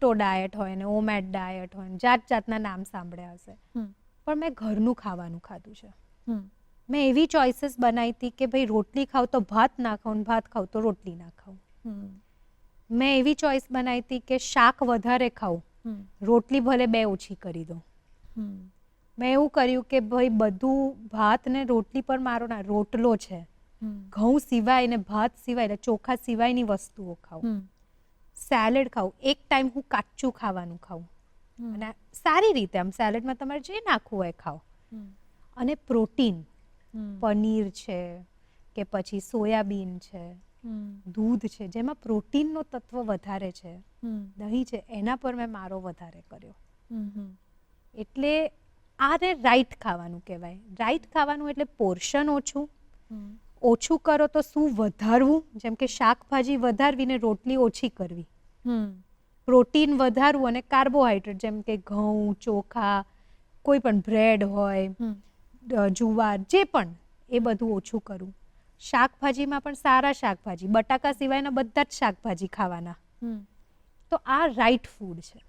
કીટો diet હોય ને omit diet હોય ને જાત જાતના નામ સાંભળ્યા હશે, પણ મેં ઘરનું ખાવાનું ખાધું છે. મેં એવી ચોઇસીસ બનાવી હતી કે ભાઈ રોટલી ખાવ તો ભાત ના ખાવ ને ભાત ખાવ તો રોટલી ના ખાવ. મેં એવી ચોઇસ બનાવી હતી કે શાક વધારે ખાવું, રોટલી ભલે 2 ઓછી કરી દઉં. મેં એવું કર્યું કે ભાઈ બધું ભાત ને રોટલી પર મારો ના રોટલો છે, ઘઉં સિવાય ને ભાત સિવાય એટલે ચોખા સિવાયની વસ્તુઓ ખાવું, સેલેડ ખાવું, એક ટાઈમ હું કાચું ખાવાનું ખાવું અને સારી રીતે આમ સેલેડમાં તમારે જે નાખવું હોય ખાઓ. અને પ્રોટીન, પનીર છે કે પછી સોયાબીન છે, દૂધ છે જેમાં પ્રોટીનનો તત્વ વધારે છે, દહીં છે, એના પર મેં મારો વધારે કર્યો. એટલે આને રાઈટ ખાવાનું કહેવાય. રાઈટ ખાવાનું એટલે પોર્શન ઓછું કરો તો શું વધારવું, જેમ કે શાકભાજી વધારવી ને રોટલી ઓછી કરવી, પ્રોટીન વધારવું અને કાર્બોહાઈડ્રેટ જેમ કે ઘઉં, ચોખા, કોઈ પણ બ્રેડ હોય, જુવાર, જે પણ એ બધું ઓછું કરવું. શાકભાજીમાં પણ સારા શાકભાજી, બટાકા સિવાયના બધા જ શાકભાજી ખાવાના. તો આ રાઈટ ફૂડ છે.